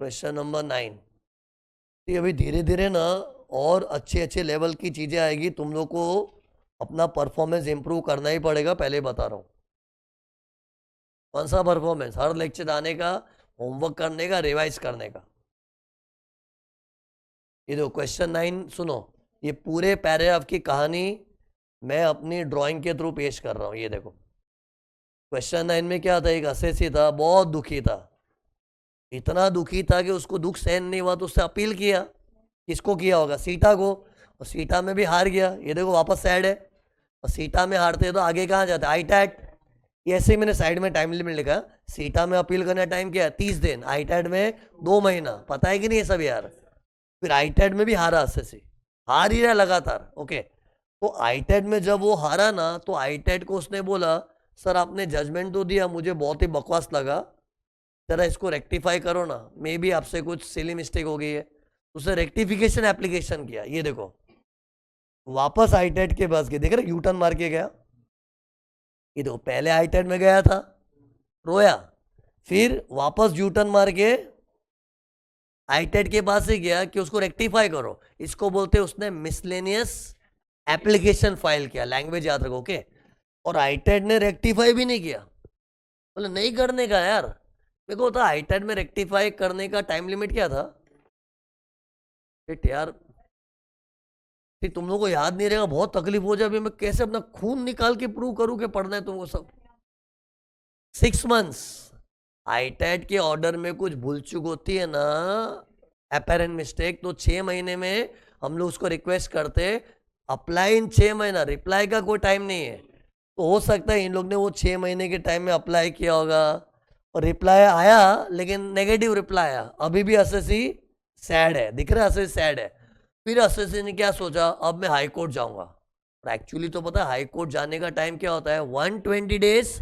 Question number 9। ये अभी धीरे धीरे ना और अच्छे अच्छे लेवल की चीजें आएगी, तुम लोग को अपना परफॉर्मेंस इंप्रूव करना ही पड़ेगा, पहले बता रहा हूँ। कौन सा परफॉर्मेंस? हर लेक्चर आने का, होमवर्क करने का, रिवाइज करने का। ये दो क्वेश्चन 9 सुनो। ये पूरे पैराग्राफ की कहानी मैं अपनी ड्राइंग के थ्रू पेश कर रहा हूँ। ये देखो क्वेश्चन 9 में क्या था, एक असेसी था, बहुत दुखी था, इतना दुखी था कि उसको दुख सहन नहीं हुआ तो उससे अपील किया। किसको किया होगा? सीता को। और सीता में भी हार गया। ये देखो वापस सैड है। और सीता में हारते तो आगे कहाँ जाते? आईटैट। ये ऐसे ही मैंने साइड में टाइम लिमिट लिखा। सीता में अपील करने का टाइम क्या है? 30 दिन। आईटैट में 2 महीना। पता है कि नहीं ये सब यार? फिर आईटैट में भी हारा असेसी, हार ही रहा लगातार। ओके, तो आईटैट में जब वो हारा ना, तो आईटैट को उसने बोला, सर आपने जजमेंट तो दिया, मुझे बहुत ही बकवास लगा, जरा इसको रेक्टिफाई करो ना, मे भी आपसे कुछ सिली मिस्टेक हो गई है। उसे रेक्टिफिकेशन एप्लीकेशन किया। ये देखो वापस आईटेट के पास गए, देख रहे यूटर्न मार के गया। ये देखो पहले आईटेट में गया था, रोया, फिर वापस यूटर्न मार के आईटेट के पास ही गया कि उसको रेक्टिफाई करो। इसको बोलते हैं उसने मिसलेनियस एप्लीकेशन फाइल किया। लैंग्वेज याद रखो। ओके, और आईटेट ने रेक्टिफाई भी नहीं किया। बोले नहीं करने का यार। मेरे को था आईटेट में रेक्टिफाई करने का टाइम लिमिट क्या था? यार तुम लोगों को याद नहीं रहेगा, बहुत तकलीफ हो जाए। अभी मैं कैसे अपना खून निकाल के प्रूव करूं कि पढ़ना है तुमको सब। 6 मंथ्स। आईटेट के ऑर्डर में कुछ भूल चूक होती है ना, अपेरेंट मिस्टेक, तो 6 महीने में हम लोग उसको रिक्वेस्ट करते, अप्लाई इन 6 महीना। रिप्लाई का कोई टाइम नहीं है। तो हो सकता है इन लोग ने वो 6 महीने के टाइम में अप्लाई किया होगा और रिप्लाई आया, लेकिन नेगेटिव रिप्लाई आया। अभी भी असेसी सैड है, दिख रहा है असेसी सैड है। फिर असेसी ने क्या सोचा, अब मैं हाई कोर्ट जाऊंगा। और एक्चुअली तो पता है हाई कोर्ट जाने का टाइम क्या होता है? 120 डेज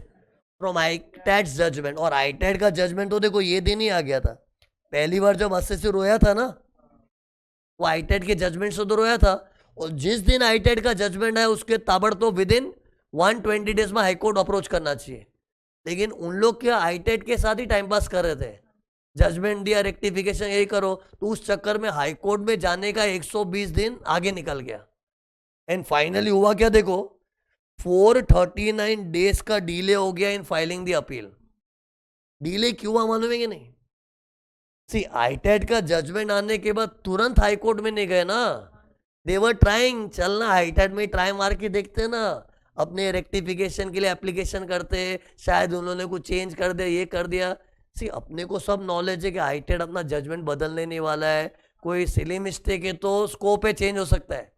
फ्रॉम आईटैट जजमेंट। और आईटैट का जजमेंट तो देखो ये दिन ही आ गया था। पहली बार जब असेसी रोया था ना, वो आईटैट के जजमेंट से तो रोया था। और जिस दिन आईटैट का जजमेंट है उसके ताबड़तोड़ विद इन 120 डेज में हाईकोर्ट अप्रोच करना चाहिए। लेकिन उन लोग क्या हाईटेट के साथ ही टाइम पास कर रहे थे, जजमेंट दिया, रेक्टिफिकेशन यही करो, तो उस चक्कर में हाई कोर्ट में जाने का 120 दिन आगे निकल गया। एंड फाइनली हुआ क्या देखो, 439 डेज का डिले हो गया in filing the appeal. Delay क्यों हुआ मालूम है कि नहीं? सी आईटेट का जजमेंट आने के बाद तुरंत हाई कोर्ट में नहीं गए ना, देवर ट्राइंग। चलना हाईटेट में ट्राई मार के देखते ना, अपने रेक्टिफिकेशन के लिए एप्लीकेशन करते, शायद उन्होंने कुछ चेंज कर दिया, ये कर दिया। सी अपने को सब नॉलेज है कि हाईटेट अपना जजमेंट बदलने नहीं वाला है, कोई सिली मिस्टेक है तो स्कोप है चेंज हो सकता है,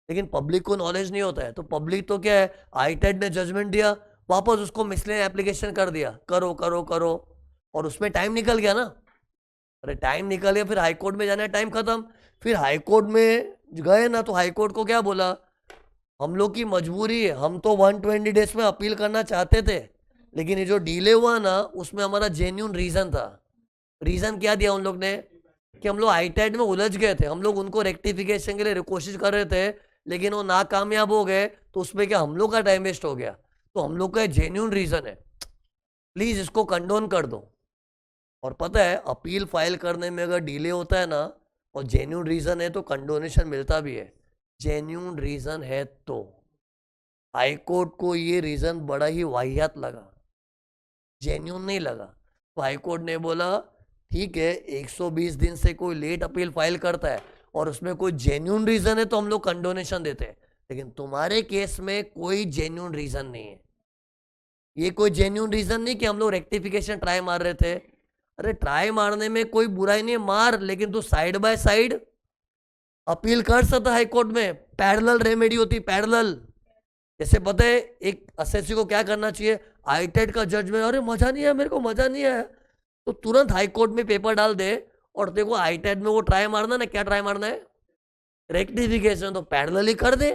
लेकिन पब्लिक को नॉलेज नहीं होता है। तो पब्लिक तो क्या है, हाईटेट ने जजमेंट दिया, वापस उसको मिसलेनियस एप्लीकेशन कर दिया, करो करो करो, और उसमें टाइम निकल गया ना। अरे टाइम निकल गया, फिर हाईकोर्ट में जाना है, टाइम खत्म। फिर हाईकोर्ट में गए ना, तो हाईकोर्ट को क्या बोला, हम लोग की मजबूरी है, हम तो 120 डेज में अपील करना चाहते थे, लेकिन ये जो डिले हुआ ना उसमें हमारा जेन्यून रीजन था। रीजन क्या दिया उन लोग ने, कि हम लोग आईटैट में उलझ गए थे, हम लोग उनको रेक्टिफिकेशन के लिए कोशिश कर रहे थे, लेकिन वो नाकामयाब हो गए, तो उसमें क्या हम लोग का टाइम वेस्ट हो गया। तो हम लोग का जेन्यून रीजन है, प्लीज इसको कंडोन कर दो। और पता है अपील फाइल करने में अगर डिले होता है ना और जेन्यून रीजन है तो कंडोनेशन मिलता भी है। जेन्यून रीजन है तो हाईकोर्ट को ये रीजन बड़ा ही वाहियात लगा, जेन्यून नहीं लगा। तो हाईकोर्ट ने बोला ठीक है, 120 दिन से कोई लेट अपील फाइल करता है और उसमें कोई जेन्यून रीजन है तो हम लोग कंडोनेशन देते हैं, लेकिन तुम्हारे केस में कोई जेन्यून रीजन नहीं है। ये कोई जेन्यून रीजन नहीं कि हम लोग रेक्टिफिकेशन ट्राई मार रहे थे। अरे ट्राई मारने में कोई बुराई नहीं है, मार, लेकिन तू साइड बाय साइड अपील कर सकता हाई कोर्ट में। पैरेलल रेमेडी होती, पैरेलल। जैसे पता है एक असेसी को क्या करना चाहिए, आईटेट का जजमेंट, अरे मजा नहीं आया, मेरे को मजा नहीं आया, तो तुरंत हाई कोर्ट में पेपर डाल दे। और देखो आईटेट में वो ट्राई मारना ना, क्या ट्राई मारना है, रेक्टिफिकेशन, तो पैरेलल ही कर दे।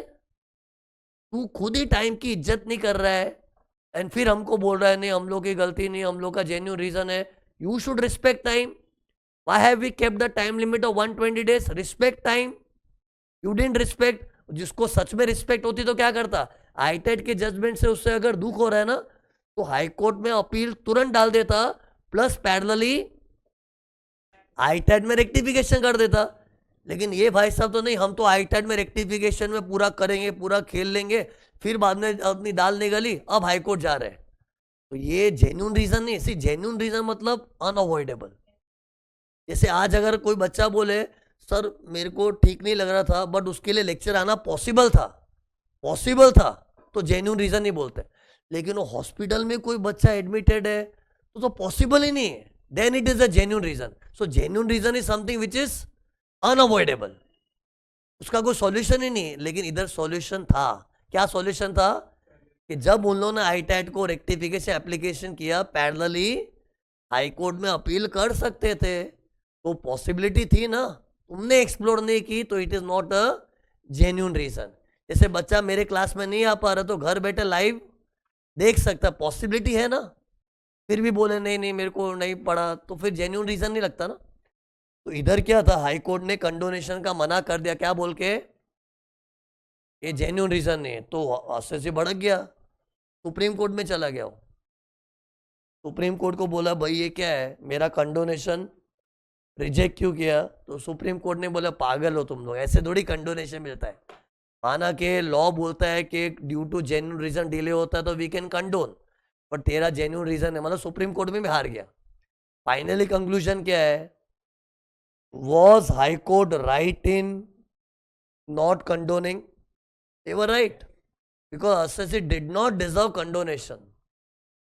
तू खुद ही टाइम की इज्जत नहीं कर रहा है, एंड फिर हमको बोल रहा है नहीं हम लोग की गलती नहीं, हम लोग का जेन्यून रीजन है। You should respect time. Why have we kept the time limit of 120 days? Respect time. You didn't respect. जिसको सच में रिस्पेक्ट होती तो क्या करता, आईटेट के जजमेंट से उससे अगर दुख हो रहा है ना, तो हाई कोर्ट में अपील तुरंत डाल देता, प्लस पैरेलली आईटैट में रेक्टिफिकेशन कर देता, लेकिन ये भाई साहब तो नहीं, हम तो आईटैट में रेक्टिफिकेशन में पूरा करेंगे, पूरा खेल लेंगे, फिर बाद में अपनी दाल निकली, अब हाईकोर्ट जा रहे हैं। तो ये जेन्युइन रीजन नहीं, इसी जेन्युइन रीजन मतलब अनअवॉइडेबल। जैसे आज अगर कोई बच्चा बोले सर मेरे को ठीक नहीं लग रहा था बट उसके लिए लेक्चर आना पॉसिबल था, तो जेन्युइन रीजन नहीं बोलते। लेकिन वो हॉस्पिटल में कोई बच्चा एडमिटेड है तो पॉसिबल ही नहीं है, then it is a genuine reason. So genuine reason is something which is unavoidable, उसका कोई सॉल्यूशन ही नहीं है। लेकिन इधर सॉल्यूशन था, क्या सॉल्यूशन था कि जब उन लोगों ने आईटैट को रेक्टिफिकेशन एप्लीकेशन किया, पैरेलली हाई कोर्ट में अपील कर सकते थे, तो पॉसिबिलिटी थी ना, तुमने एक्सप्लोर नहीं की, तो it is not a genuine reason. जैसे बच्चा मेरे क्लास में नहीं आ पा रहा तो घर बैठे लाइव देख सकता, पॉसिबिलिटी है ना, फिर भी बोले नहीं नहीं मेरे को नहीं पड़ा, तो फिर जेन्युइन रीजन नहीं लगता ना। तो इधर क्या था, हाई कोर्ट ने कंडोनेशन का मना कर दिया, क्या बोल के, ये जेन्युइन रीजन नहीं है। तो उससे से भड़क गया, सुप्रीम कोर्ट में चला गया। सुप्रीम कोर्ट को बोला भाई ये क्या है, मेरा कंडोनेशन रिजेक्ट क्यों किया? तो सुप्रीम कोर्ट ने बोला पागल हो तुम लोग, ऐसे थोड़ी कंडोनेशन मिलता है। माना कि लॉ बोलता है कि due to genuine reason delay होता है तो वी कैन कंडोन, बट तेरा जेन्युइन रीजन है, मतलब सुप्रीम कोर्ट में भी हार गया। फाइनली कंक्लूजन क्या है, was high court right in not condoning? They were right, because assessee did not deserve condonation,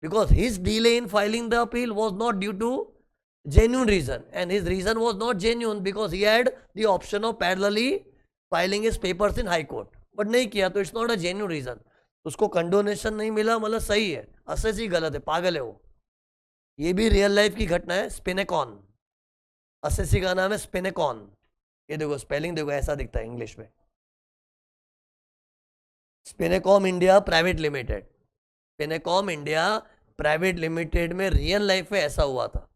because his delay in filing the appeal was not due to genuine reason, and his reason was not genuine because he had the option of parallelly filing his papers in high court, but नहीं किया, तो it's not a genuine reason, उसको condonation नहीं मिला, मतलब सही है, assessee गलत है, पागल है वो। ये भी रियल लाइफ की घटना है, स्पिनेकॉन, असेसी का नाम है स्पिनेकॉन। ये देखो स्पेलिंग देखो, ऐसा दिखता है इंग्लिश में, Spinecom India private limited, Spinecom India private limited में रियल लाइफ में ऐसा हुआ था।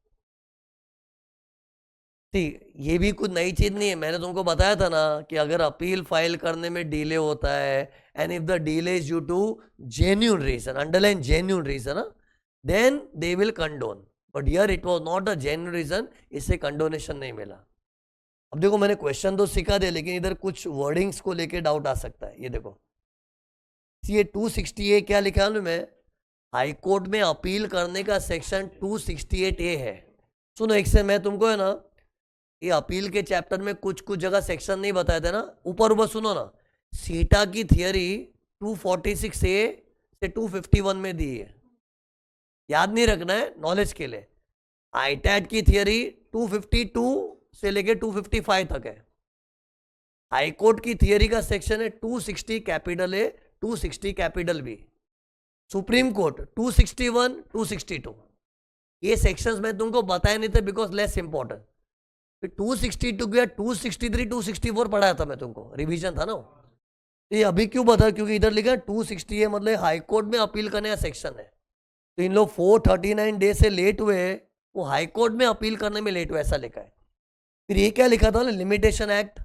ठीक, ये भी कुछ नई चीज नहीं है, मैंने तुमको बताया था ना कि अगर अपील फाइल करने में डिले होता है and if the delay is due to genuine reason, underline genuine reason, then they will condone, but here it was not a genuine reason, इससे कंडोनेशन नहीं मिला। अब देखो मैंने क्वेश्चन तो सिखा दिया, लेकिन इधर कुछ वर्डिंग्स को लेके डाउट आ सकता है। ये देखो ये 260A क्या लिखा है मैं, हाई कोर्ट में अपील करने का सेक्शन 268A है। सुनो एक से, मैं तुमको है ना ये अपील के चैप्टर में कुछ कुछ जगह सेक्शन नहीं बताए थे ना, ऊपर ऊपर सुनो ना। सीटा की थियरी 246A से 251 में दी है, याद नहीं रखना है, नॉलेज के लिए। आईटैट की थियरी 252 से लेके 255 तक है। हाई कोर्ट की थियरी का सेक्शन है 260 capital a 260 capital b, supreme court 261 262। ये सेक्शंस मैं तुमको बताए नहीं थे बिकॉज लेस इंपॉर्टेंट। फिर 262 गया, 263 264 पढ़ाया था मैं तुमको, रिवीजन था ना। ये अभी क्यों बता, क्योंकि इधर लिखा 260 है, मतलब हाई कोर्ट में अपील करने का सेक्शन है। तो इन लोग 439 डे से लेट हुए, वो हाई कोर्ट में अपील करने में लेट हुए, ऐसा लिखा है। फिर ये क्या लिखा था, लिमिटेशन एक्ट।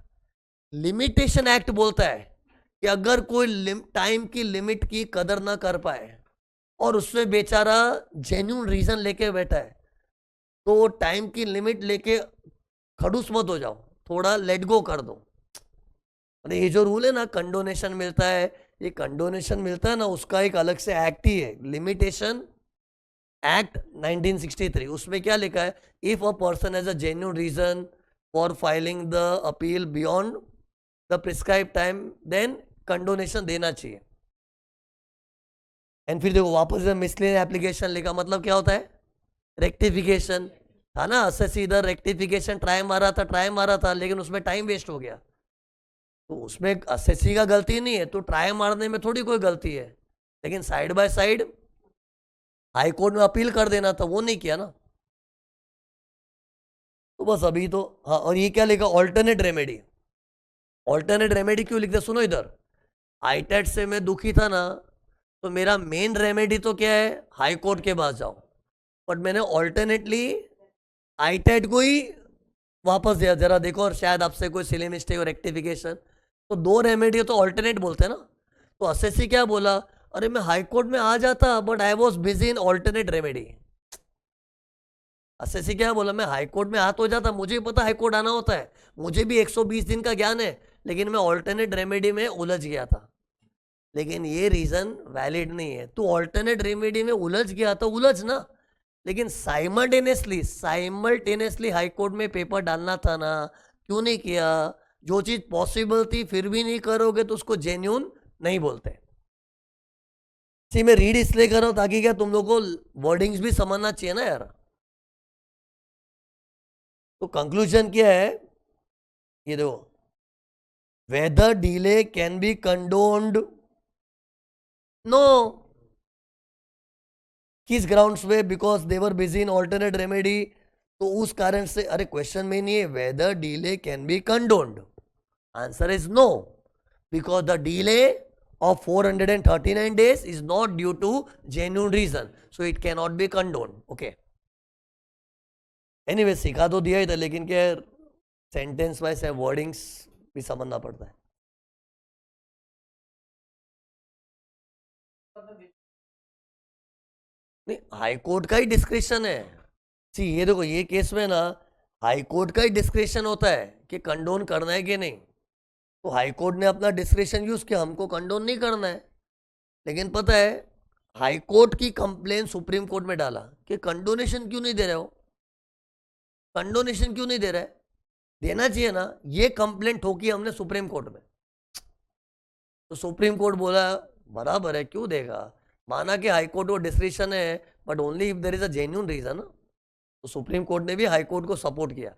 लिमिटेशन एक्ट बोलता है कि अगर कोई टाइम की लिमिट की कदर ना कर पाए और उसमें बेचारा जेन्युइन रीजन लेके बैठा है, तो टाइम की लिमिट लेके खड़ूस मत हो जाओ, थोड़ा लेट गो कर दो। अरे ये जो रूल है ना, कंडोनेशन मिलता है, ये कंडोनेशन मिलता है ना, उसका एक अलग से एक्ट ही है, लिमिटेशन एक्ट 1963। उसमें क्या लिखा है, if a person has a genuine reason for filing the appeal beyond the prescribe time, then condonation देना चाहिए। एंड फिर देखो वापस मिसलेनियस एप्लीकेशन लिखा, मतलब क्या होता है, रेक्टिफिकेशन था ना। असेसी इधर रेक्टिफिकेशन ट्राई मारा था, लेकिन उसमें टाइम वेस्ट हो गया, तो उसमें असेसी का गलती नहीं है, तो ट्राई मारने में थोड़ी कोई गलती है, लेकिन side by side high court में अपील कर देना था, वो नहीं किया ना। तो बस अभी तो हाँ, और ये क्या लिखा, ऑल्टरनेट रेमेडी। ऑल्टरनेट रेमेडी क्यों लिखते, सुनो इधर, आईटैट से मैं दुखी था ना, तो मेरा मेन रेमेडी तो क्या है, हाई कोर्ट के पास जाओ, बट मैंने ऑल्टरनेटली आईटैट को ही वापस दिया, जरा देखो और शायद आपसे कोई सिली मिस्टेक और रेक्टिफिकेशन। तो दो रेमेडी तो ऑल्टरनेट बोलते हैं ना। तो असेसी क्या बोला, अरे मैं हाई कोर्ट में आ जाता but I was busy in alternate remedy. SSC क्या बोला, मैं हाई कोर्ट में हाथ हो जाता, मुझे पता हाई कोर्ट आना होता है, मुझे भी 120 दिन का ज्ञान है, लेकिन मैं ऑल्टरनेट रेमेडी में उलझ गया था। लेकिन ये रीजन वैलिड नहीं है। तू ऑल्टरनेट रेमेडी में उलझ गया तो उलझ ना, लेकिन साइमल्टेनियसली हाई कोर्ट में पेपर डालना था ना, क्यों नहीं किया? जो चीज पॉसिबल थी फिर भी नहीं करोगे तो उसको जेन्यून नहीं बोलते। सी मैं रीड इसलिए कर रहा हूं ताकि क्या तुम लोग को वर्डिंग्स भी समझना चाहिए ना यार। तो कंक्लूजन क्या है, ये देखो, whether delay can be condoned, no. किस ग्राउंड्स पे? Because they were busy in alternate remedy. तो उस कारण से, अरे क्वेश्चन में नहीं है whether delay can be condoned, answer is no, because the delay of 439 days is not due to genuine reason, so it cannot be condoned. Okay, anyway सिखा तो दिया ही था, लेकिन क्या सेंटेंस वाइज है, वर्डिंग्स भी समझना पड़ता है। नहीं, हाई कोर्ट का ही डिस्क्रिप्शन है। सी ये देखो, ये केस में ना हाई कोर्ट का ही डिस्क्रिप्शन होता है कि कंडोन करना है कि नहीं। तो हाई कोर्ट ने अपना डिस्क्रिप्शन यूज किया, हमको कंडोन नहीं करना है। लेकिन पता है, हाई कोर्ट की कंप्लेन सुप्रीम कोर्ट में डाला कि कंडोनेशन क्यों नहीं दे रहे हो, कंडोनेशन क्यों नहीं दे रहा है, देना चाहिए ना। ये कंप्लेन ठोकी हमने सुप्रीम कोर्ट में, तो सुप्रीम कोर्ट बोला बराबर है, क्यों देगा। माना कि हाई कोर्ट वो डिस्क्रिप्शन है, but only if there is a genuine reason. तो सुप्रीम कोर्ट ने भी हाई कोर्ट को सपोर्ट किया।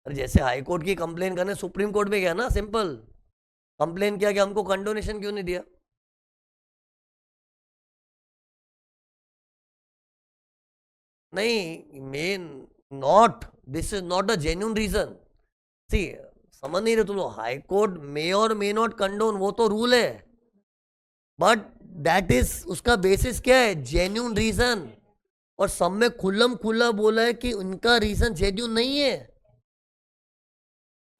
अरे जैसे हाई कोर्ट की कंप्लेन करने सुप्रीम कोर्ट में गया ना, सिंपल कंप्लेन किया कि हमको कंडोनेशन क्यों नहीं दिया। नहीं, man not, this is not a genuine reason. See समझ नहीं रहे तुम लोग, हाई कोर्ट मे और मे नॉट कंडोन, वो तो रूल है, बट दैट इज, उसका बेसिस क्या है, जेन्युइन रीजन। और सब में खुल्लम खुल्ला बोला है कि उनका रीजन जेन्युइन नहीं है,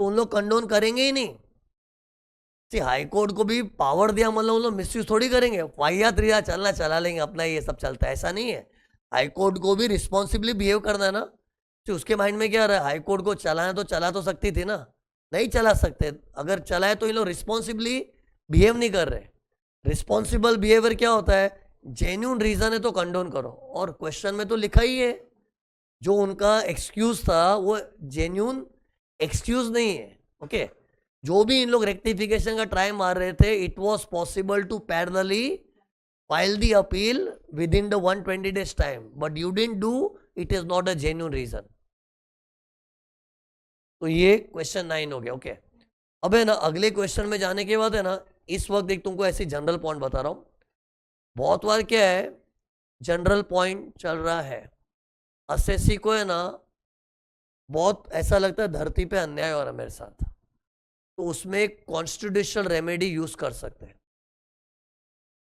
तो उन लोग कंडोन करेंगे ही नहीं। सी हाई कोर्ट को भी पावर दिया, मतलब उन लोग मिसयूज थोड़ी करेंगे, वाहियात रिया चलना चला लेंगे अपना, ये सब चलता है, ऐसा नहीं है। हाई कोर्ट को भी रिस्पॉन्सिबली बिहेव करना है ना। तो उसके माइंड में क्या रहा है, हाई कोर्ट को चलाना तो चला तो सकती थी ना, नहीं चला सकते। अगर चलाए तो ये लोग रिस्पॉन्सिबली बिहेव नहीं कर रहे। रिस्पॉन्सिबल बिहेवियर क्या होता है, जेन्यून रीजन है तो कंडोन करो। और क्वेश्चन में तो लिखा ही है, जो उनका एक्सक्यूज था वो जेन्यून एक्सक्यूज नहीं है। ओके, जो भी इन लोग रेक्टिफिकेशन का ट्राई मार रहे थे, it was possible to parallelly file the appeal within the 120 days time, but you didn't do, it is not a genuine reason. तो ये क्वेश्चन 9 हो गया। ओके, अब है ना, अगले क्वेश्चन में जाने के बाद है ना, इस वक्त एक तुमको ऐसी जनरल पॉइंट बता रहा हूं। बहुत बार क्या है, जनरल पॉइंट चल रहा है, एसएससी को है ना बहुत ऐसा लगता है धरती पे अन्याय हो रहा है मेरे साथ, तो उसमें एक कॉन्स्टिट्यूशनल रेमेडी यूज कर सकते हैं।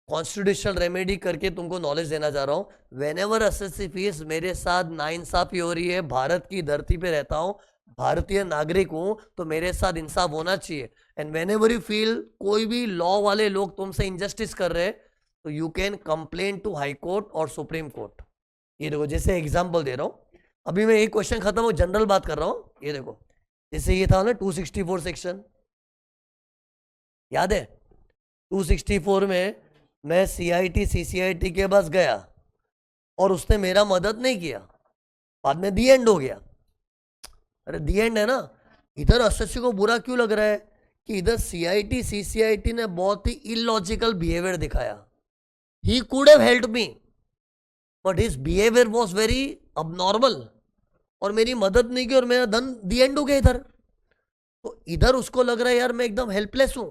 कॉन्स्टिट्यूशनल रेमेडी करके तुमको नॉलेज देना चाह रहा हूं। वेन एवर एसएससी फीस मेरे साथ नाइंसाफी हो रही है, भारत की धरती पे रहता हूं, भारतीय नागरिक हूं, तो मेरे साथ इंसाफ होना चाहिए। And when ever you feel कोई भी लॉ वाले लोग तुमसे इंजस्टिस कर रहे हैं, तो you can complain to high court और सुप्रीम कोर्ट। ये देखो, जैसे एग्जाम्पल दे रहा हूं, अभी मैं एक क्वेश्चन खत्म हो, जनरल बात कर रहा हूं। ये देखो, जैसे ये था ना 264 सेक्शन, याद है 264 में मैं सीआईटी सीसीआईटी के पास गया और उसने मेरा मदद नहीं किया, बाद में दी एंड हो गया। अरे दी एंड है ना, इधर एसएससी को बुरा क्यों लग रहा है कि इधर सीआईटी सीसीआईटी ने बहुत ही इलॉजिकल बिहेवियर दिखाया। He could have helped me, but his behaviour was very abnormal, और मेरी मदद नहीं की और मेरा धन दी एंड हो गया इधर। तो इधर उसको लग रहा है यार मैं एकदम हेल्पलेस हूं।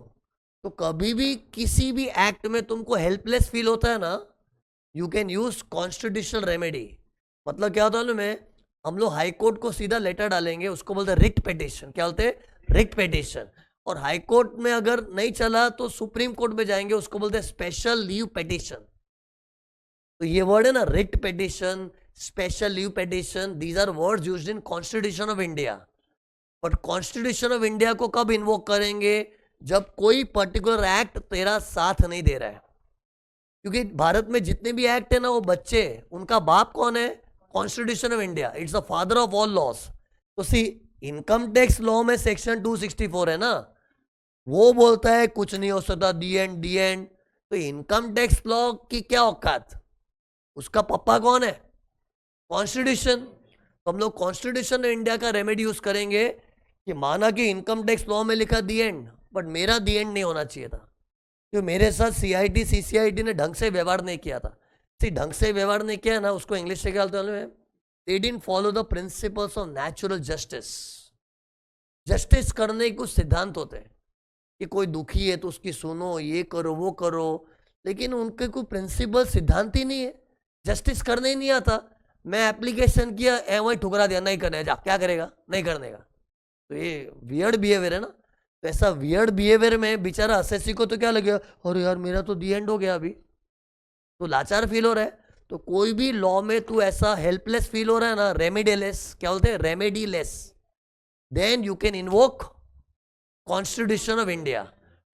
तो कभी भी किसी भी एक्ट में तुमको हेल्पलेस फील होता है ना, you can use constitutional remedy. मतलब क्या होता है ना, हम लोग हाई कोर्ट को सीधा लेटर डालेंगे, उसको बोलते हैं रिट पिटीशन। क्या बोलते हैं, रिट पिटीशन। और हाई कोर्ट में अगर नहीं चला तो सुप्रीम कोर्ट में जाएंगे, उसको बोलते हैं स्पेशल लीव पिटीशन। तो ये वर्ड है ना, writ petition, special leave petition, these are words used in constitution of India. But constitution of India को कब इन्वोक करेंगे, जब कोई पर्टिकुलर एक्ट तेरा साथ नहीं दे रहा है। क्योंकि भारत में जितने भी एक्ट है ना, वो बच्चे, उनका बाप कौन है, constitution of India, it's the father of all laws. तो सी इनकम टैक्स लॉ में सेक्शन 264 है ना, वो बोलता है कुछ नहीं हो सकता, दी एंड। तो इनकम टैक्स लॉ की क्या औकात, उसका पप्पा कौन है, कॉन्स्टिट्यूशन। तो हम लोग कॉन्स्टिट्यूशन इंडिया का रेमेडी यूज करेंगे कि माना कि इनकम टैक्स लॉ में लिखा दी एंड, बट मेरा दी एंड नहीं होना चाहिए था, क्योंकि मेरे साथ सीआईटी सीसीआईटी ने ढंग से व्यवहार नहीं किया था। ढंग से व्यवहार नहीं किया ना, उसको इंग्लिश से क्या बोलते हैं, they didn't follow the principles of natural justice. Justice करने के कुछ सिद्धांत होते हैं कि कोई दुखी है तो उसकी सुनो, ये करो वो करो, लेकिन उनके कोई प्रिंसिपल सिद्धांत ही नहीं है, जस्टिस करने ही नहीं आता। मैं एप्लीकेशन किया, वही ठुकरा दिया, नहीं करने जा, क्या करेगा, नहीं करने का। तो ये वियर्ड बिहेवियर है ना। तो ऐसा वियर्ड बिहेवियर में बेचारा असेसी को तो क्या लगेगा, अरे यार मेरा तो दी एंड हो गया, अभी तो लाचार फील हो रहा है। तो कोई भी लॉ में तू ऐसा हेल्पलेस फील हो रहा है ना, रेमेडीलेस, क्या बोलते हैं, remediless, then you can invoke constitution of India.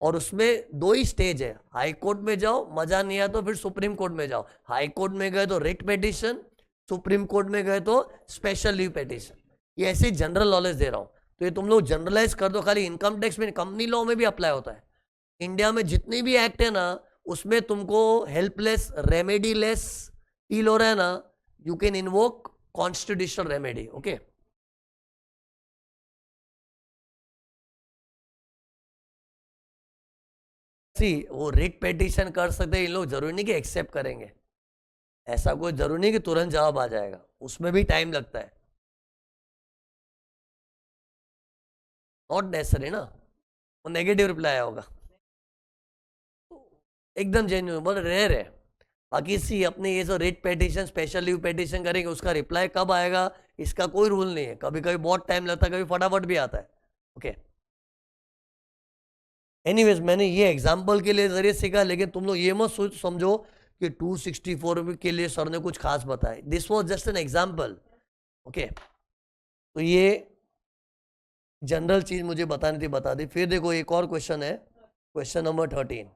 और उसमें दो ही स्टेज है, हाई कोर्ट में जाओ, मजा नहीं आया तो फिर सुप्रीम कोर्ट में जाओ। हाई कोर्ट में गए तो रिट पिटीशन, सुप्रीम कोर्ट में गए तो स्पेशल लीव पिटीशन। ये ऐसे जनरल नॉलेज दे रहा हूं, तो ये तुम लोग जनरलाइज कर दो। खाली इनकम टैक्स में, कंपनी लॉ में भी अप्लाई होता है। इंडिया में जितनी भी एक्ट है ना, उसमें तुमको हेल्पलेस, रेमेडीलेस फील हो रहा है ना, you can invoke constitutional remedy. Okay, see वो रिट पिटीशन कर सकते हैं इन लोग, जरूरी नहीं कि एक्सेप्ट करेंगे, ऐसा कोई जरूरी नहीं कि तुरंत जवाब आ जाएगा, उसमें भी टाइम लगता है। नॉट नेसेसरी ना, वो नेगेटिव रिप्लाई आया होगा, एकदम जेन्युइन, बहुत रेयर है। बाकी सी अपने ये जो writ petition, special leave petition करेंगे, उसका रिप्लाई कब आएगा इसका कोई रूल नहीं है, कभी कभी बहुत टाइम लगता है, कभी फटाफट भी आता है। ओके, एनीवेज मैंने ये एग्जांपल के लिए जरिए सीखा, लेकिन तुम लोग ये मत सोच समझो कि 264 के लिए सर ने कुछ खास बताया, this was just an example. Okay, तो ये जनरल चीज मुझे बतानी थी, बता दी। फिर देखो एक और क्वेश्चन है, क्वेश्चन नंबर 13।